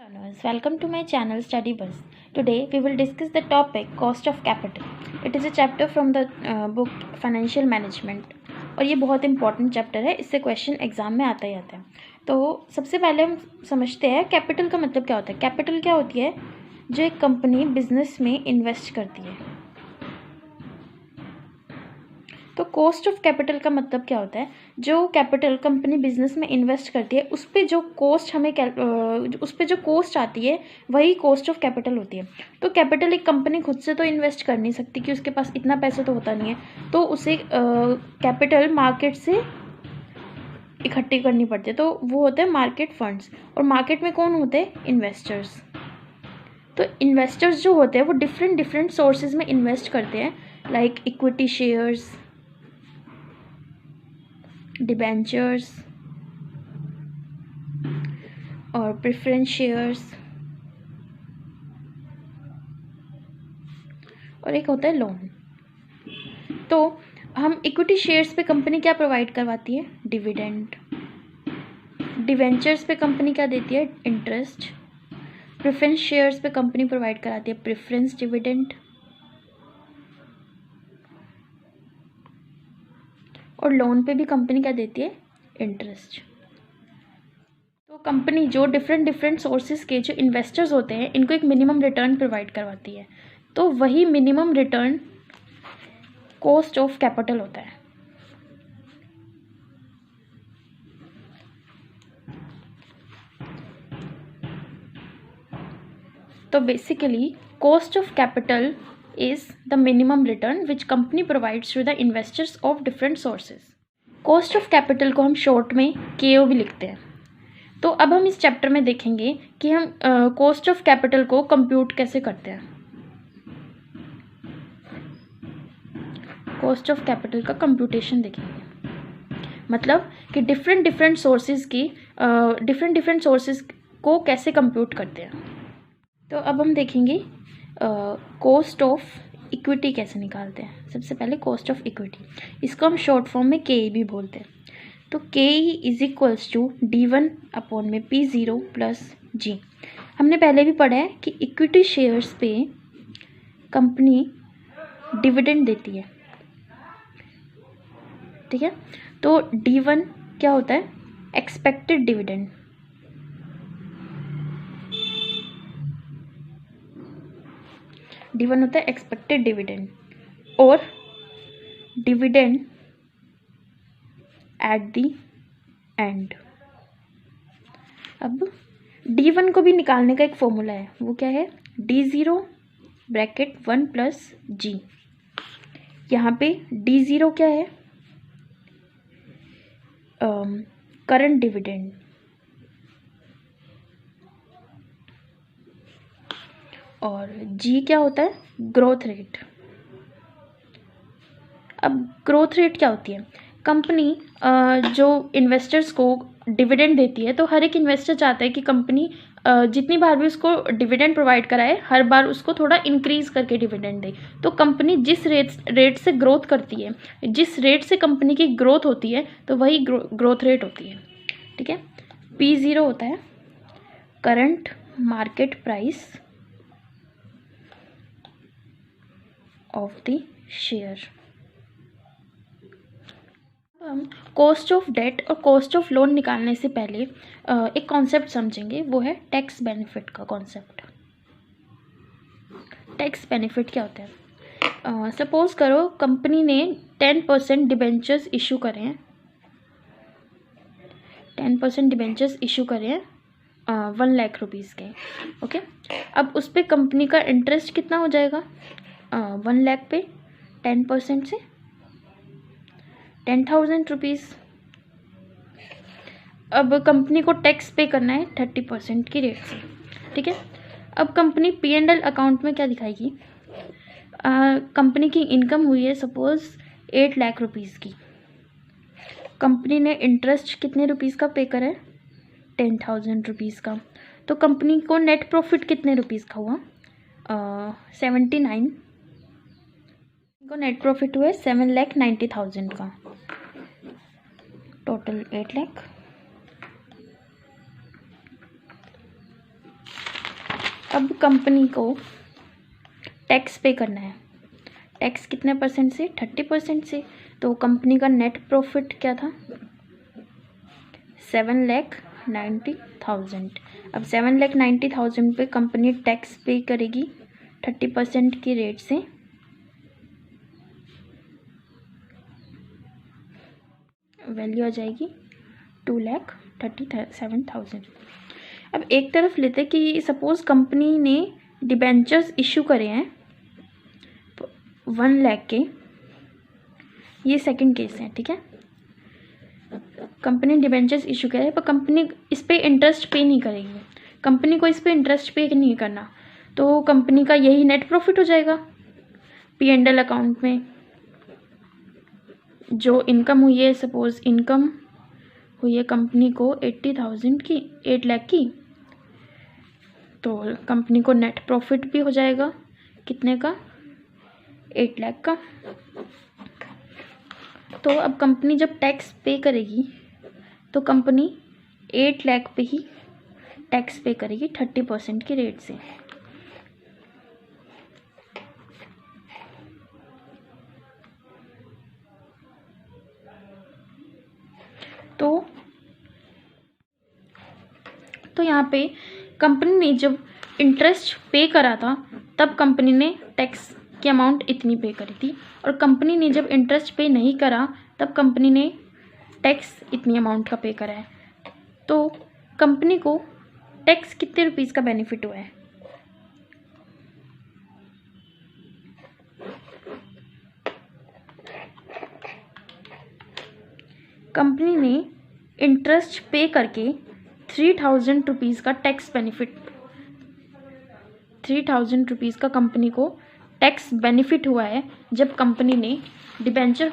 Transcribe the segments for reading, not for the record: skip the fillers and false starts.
Learners, welcome to my channel Study Buzz. Today we will discuss the topic cost of capital. It is a chapter from the book Financial Management और ये बहुत important chapter है, इससे question exam में आता ही आता है। तो सबसे पहले हम समझते हैं कैपिटल का मतलब क्या होता है। कैपिटल क्या होती है? जो एक कंपनी बिजनेस में इन्वेस्ट करती है। तो कॉस्ट ऑफ कैपिटल का मतलब क्या होता है? जो कैपिटल कंपनी बिजनेस में इन्वेस्ट करती है उस पर जो कॉस्ट आती है वही कॉस्ट ऑफ कैपिटल होती है। तो कैपिटल एक कंपनी खुद से तो इन्वेस्ट कर नहीं सकती कि उसके पास इतना पैसा तो होता नहीं है, तो उसे कैपिटल मार्केट से इकट्ठी करनी पड़ती है। तो वो होते हैं मार्केट फंड्स, और मार्केट में कौन होते हैं? इन्वेस्टर्स। तो इन्वेस्टर्स जो होते हैं वो डिफरेंट सोर्सेज में इन्वेस्ट करते हैं, लाइक इक्विटी शेयर्स, डिबेंचर्स और प्रेफरेंस शेयर्स, और एक होता है लोन। तो हम इक्विटी शेयर्स पे कंपनी क्या प्रोवाइड करवाती है? डिविडेंड। डिवेंचर्स पे कंपनी क्या देती है? इंटरेस्ट। प्रेफरेंस शेयर्स पे कंपनी प्रोवाइड कराती है प्रेफरेंस डिविडेंड, और लोन पे भी कंपनी क्या देती है? इंटरेस्ट। तो कंपनी जो डिफरेंट सोर्सेज के जो इन्वेस्टर्स होते हैं इनको एक मिनिमम रिटर्न प्रोवाइड करवाती है, तो वही minimum return cost of capital होता है। तो basically cost of capital is the minimum return which company provides to the investors of different sources. Cost of capital को हम शॉर्ट में KO भी लिखते हैं। तो अब हम इस चैप्टर में देखेंगे कि हम कॉस्ट ऑफ कैपिटल को कंप्यूट कैसे करते हैं। कॉस्ट ऑफ कैपिटल का कंप्यूटेशन देखेंगे, मतलब कि डिफरेंट सोर्सेज को कैसे कंप्यूट करते हैं। तो अब हम देखेंगे कॉस्ट ऑफ इक्विटी कैसे निकालते हैं। सबसे पहले कॉस्ट ऑफ इक्विटी, इसको हम शॉर्ट फॉर्म में KE भी बोलते हैं। तो KE is equals to D1 upon में P0 प्लस G। हमने पहले भी पढ़ा है कि इक्विटी शेयर्स पे कंपनी डिविडेंड देती है, ठीक है। तो D1 क्या होता है? Expected dividend. D1 होता है एक्सपेक्टेड डिविडेंड, और डिविडेंड एट द एंड। अब D1 को भी निकालने का एक फॉर्मूला है, वो क्या है? D0 bracket 1 plus G। यहाँ पे D0 क्या है? करंट डिविडेंड, और G क्या होता है? Growth rate. अब ग्रोथ रेट क्या होती है? कंपनी जो इन्वेस्टर्स को डिविडेंड देती है, तो हर एक इन्वेस्टर चाहता है कि कंपनी जितनी बार भी उसको डिविडेंड प्रोवाइड कराए हर बार उसको थोड़ा इंक्रीज करके डिविडेंड दे। तो कंपनी जिस रेट से ग्रोथ करती है, जिस रेट से कंपनी की ग्रोथ होती है, तो वही ग्रोथ रेट होती है, ठीक है। P0 होता है current market price of the share. हम कॉस्ट ऑफ डेट और कॉस्ट ऑफ लोन निकालने से पहले एक कॉन्सेप्ट समझेंगे, वो है टैक्स बेनिफिट का कॉन्सेप्ट। टैक्स बेनिफिट क्या होता है? सपोज करो कंपनी ने 10% डिबेंचर्स इशू करे हैं, 10% डिबेंचर्स इशू करे हैं 1 लाख रुपीज़ के, ओके। अब उस पर कंपनी का इंटरेस्ट कितना हो जाएगा? 1 लाख पे 10% से 10,000 रुपीज़। अब कंपनी को टैक्स पे करना है 30% की रेट से, ठीक है। अब कंपनी P&L अकाउंट में क्या दिखाएगी? कंपनी की इनकम हुई है सपोज 8 लाख रुपीज़ की, कंपनी ने इंटरेस्ट कितने रुपीज़ का पे करा है? 10,000 रुपीज़ का। तो कंपनी को नेट प्रॉफिट कितने रुपीज़ का हुआ? 79 को नेट प्रॉफिट हुआ है 7,90,000 का, टोटल 8 लाख। अब कंपनी को टैक्स पे करना है। टैक्स कितने परसेंट से? 30% से। तो कंपनी का नेट प्रॉफिट क्या था? 7,90,000। अब 7,90,000 पे कंपनी टैक्स पे करेगी 30% की रेट से। वैल्यू आ जाएगी 2,37,000। अब एक तरफ लेते कि सपोज कंपनी ने डिबेंचर्स इशू करे हैं 1 लाख के, ये सेकंड केस है, ठीक है। कंपनी डिबेंचर्स इशू करे पर कंपनी इस पर इंटरेस्ट पे नहीं करेगी, कंपनी को इस पर इंटरेस्ट पे नहीं करना, तो कंपनी का यही नेट प्रॉफिट हो जाएगा। P&L अकाउंट में जो इनकम हुई है, सपोज इनकम हुई है कंपनी को 80,000 की, 8 लाख की, तो कंपनी को नेट प्रॉफिट भी हो जाएगा कितने का? 8 लाख का। तो अब कंपनी जब टैक्स पे करेगी तो कंपनी 8 लाख पे ही टैक्स पे करेगी 30% की रेट से। तो यहाँ पे कंपनी ने जब इंटरेस्ट पे करा था तब कंपनी ने टैक्स की अमाउंट इतनी पे करी थी, और कंपनी ने जब इंटरेस्ट पे नहीं करा तब कंपनी ने टैक्स इतनी अमाउंट का पे करा है। तो कंपनी को टैक्स कितने रुपीस का बेनिफिट हुआ है? कंपनी ने इंटरेस्ट पे करके 3,000 रुपीज़ का टैक्स बेनिफिट, 3,000 रुपीज़ का कंपनी को टैक्स बेनिफिट हुआ है जब कंपनी ने डिबेंचर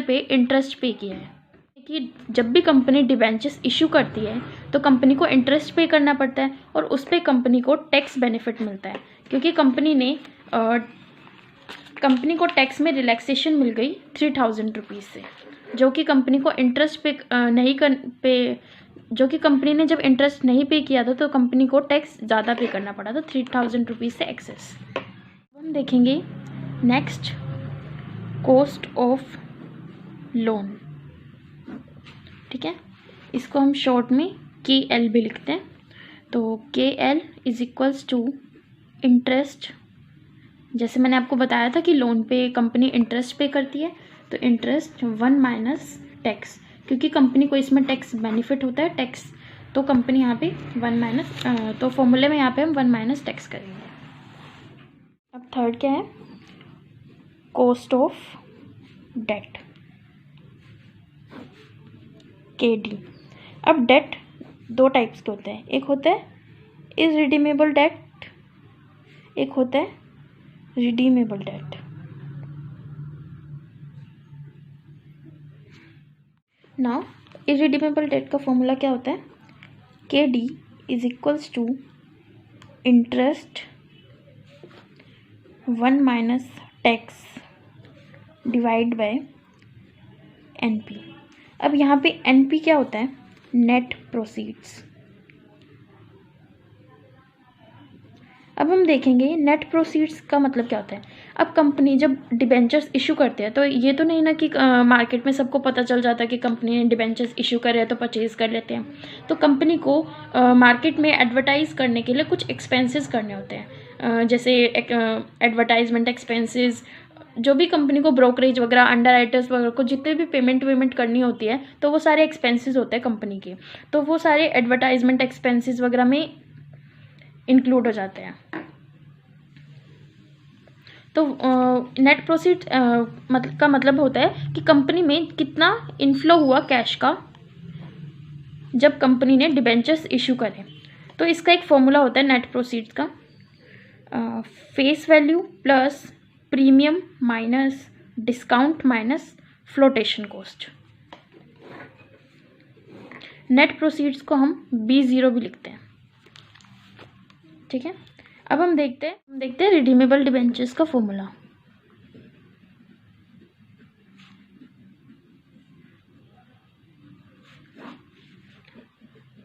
पे इंटरेस्ट पे किया है। कि जब भी कंपनी डिबेंचर्स इशू करती है तो कंपनी को इंटरेस्ट पे करना पड़ता है और उस पर कंपनी को टैक्स बेनिफिट मिलता है, क्योंकि कंपनी को टैक्स में रिलैक्सेशन मिल गई 3,000 रुपीज़ से, जो कि कंपनी को इंटरेस्ट जो कि कंपनी ने जब इंटरेस्ट नहीं पे किया था तो कंपनी को टैक्स ज़्यादा पे करना पड़ा था 3,000 रुपीज़ से एक्सेस। हम देखेंगे नेक्स्ट कॉस्ट ऑफ लोन, ठीक है। इसको हम शॉर्ट में KL भी लिखते हैं। तो KL is equals to interest, जैसे मैंने आपको बताया था कि लोन पे कंपनी इंटरेस्ट पे करती है, तो इंटरेस्ट 1 माइनस टैक्स, क्योंकि कंपनी को इसमें टैक्स बेनिफिट होता है टैक्स, तो कंपनी यहाँ पे 1 माइनस, तो फॉर्मूले में यहाँ पे हम 1 माइनस टैक्स करेंगे। अब थर्ड क्या है? Cost of debt, KD। अब डेट दो टाइप्स के होते हैं, एक होता है इररिडीमेबल डेट, एक होता है redeemable debt. Now irredeemable debt का फॉर्मूला क्या होता है? KD is equals to interest 1 minus tax divide by NP। अब यहाँ पे NP क्या होता है? Net proceeds. अब हम देखेंगे नेट प्रोसीड्स का मतलब क्या होता है। अब कंपनी जब डिबेंचर्स इशू करते हैं तो ये तो नहीं ना कि मार्केट में सबको पता चल जाता है कि कंपनी ने डिबेंचर्स इशू करे हैं तो परचेज कर लेते हैं। तो कंपनी को मार्केट में एडवर्टाइज करने के लिए कुछ एक्सपेंसेस करने होते हैं, जैसे एडवर्टाइजमेंट एक्सपेंसेस, जो भी कंपनी को ब्रोकरेज वगैरह, अंडर राइटर्स वगैरह को जितने भी पेमेंट करनी होती है तो वो सारे एक्सपेंसेस होते हैं कंपनी के, तो वो सारे एडवर्टाइजमेंट एक्सपेंसेस वगैरह में इंक्लूड हो जाते हैं। तो नेट प्रोसीड का मतलब होता है कि कंपनी में कितना इनफ्लो हुआ कैश का जब कंपनी ने डिबेंचर्स इशू करे। तो इसका एक फॉर्मूला होता है नेट प्रोसीड्स का, face value plus premium minus discount minus flotation cost. Net proceeds को हम B0 भी लिखते हैं, ठीक है। अब हम देखते हैं रिडीमेबल डिबेंचर्स का formula.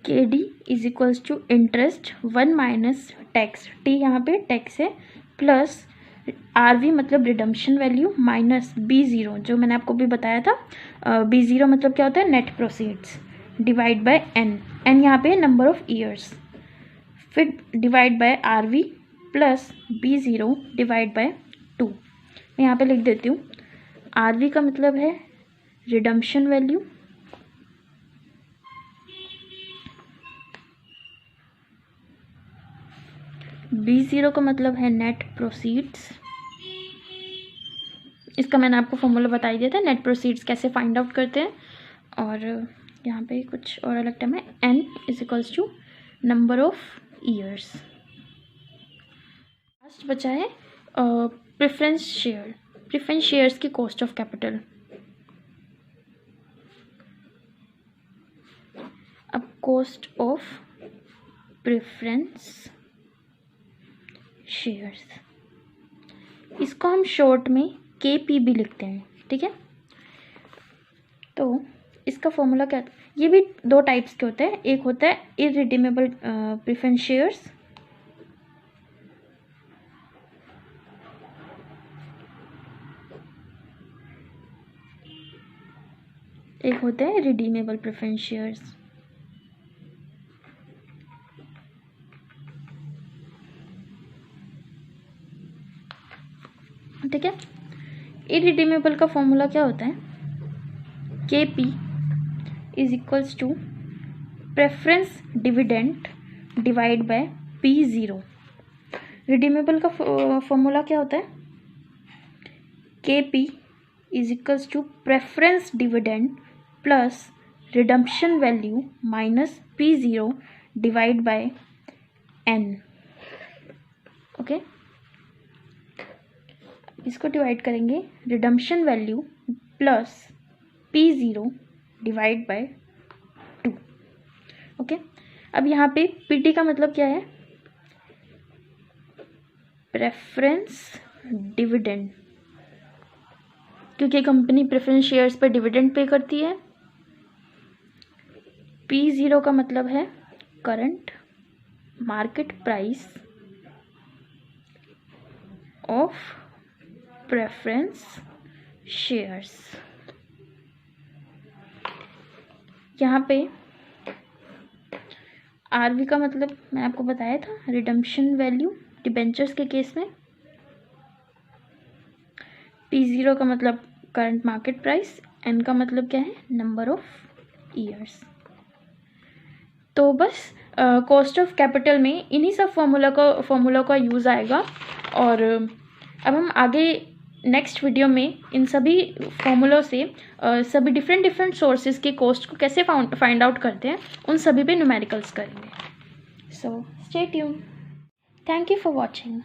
KD is equals to interest 1 minus tax, T यहाँ पे टैक्स है, प्लस RV मतलब रिडम्पशन वैल्यू माइनस B0 जो मैंने आपको भी बताया था, B0 मतलब क्या होता है net proceeds, divide by n यहाँ पे नंबर ऑफ ईयर्स, फिर divide by RV plus B0 divide by 2। मैं यहाँ पे लिख देती हूँ, RV का मतलब है रिडम्पशन वैल्यू, B0 का मतलब है नेट प्रोसीड्स, इसका मैंने आपको फॉर्मूला बता ही दिया था नेट प्रोसीड्स कैसे फाइंड आउट करते हैं, और यहाँ पे कुछ और अलग टर्म है, n is equals to number of years. Last बचा है प्रेफरेंस शेयर, प्रेफरेंस शेयर्स की कॉस्ट ऑफ कैपिटल। अब कॉस्ट ऑफ प्रेफरेंस शेयर्स, इसको हम शॉर्ट में KP भी लिखते हैं, ठीक है। तो इसका फॉर्मूला क्या, ये भी दो टाइप्स के होते हैं, एक होता है इररिडीमेबल प्रेफरेंस शेयर्स, एक होता है रिडीमेबल प्रेफरेंस शेयर्स। ठीक है, इररिडीमेबल का फॉर्मूला क्या होता है, KP is equals to preference dividend divide by P0। Redeemable का फॉर्मूला क्या होता है, KP is equals to preference dividend plus redemption value minus P0 divide by n। Okay, इसको डिवाइड करेंगे, redemption value plus P0 divide by 2। Okay, अब यहाँ पे PT का मतलब क्या है, प्रेफरेंस डिविडेंड, क्योंकि कंपनी प्रेफरेंस शेयर्स पर डिविडेंड पे करती है। P0 का मतलब है current market price of preference shares. यहाँ पे RV का मतलब मैं आपको बताया था रिडम्पशन वैल्यू डिबेंचर्स के केस में, P0 का मतलब करंट मार्केट प्राइस, N का मतलब क्या है नंबर ऑफ ईयर्स। तो बस कॉस्ट ऑफ कैपिटल में इन्हीं सब फॉर्मूला का यूज़ आएगा, और अब हम आगे नेक्स्ट वीडियो में इन सभी फॉर्मूलों से सभी डिफरेंट सोर्सेज के कॉस्ट को कैसे फाइंड आउट करते हैं उन सभी पे न्यूमेरिकल्स करेंगे। So stay tuned, thank you for watching.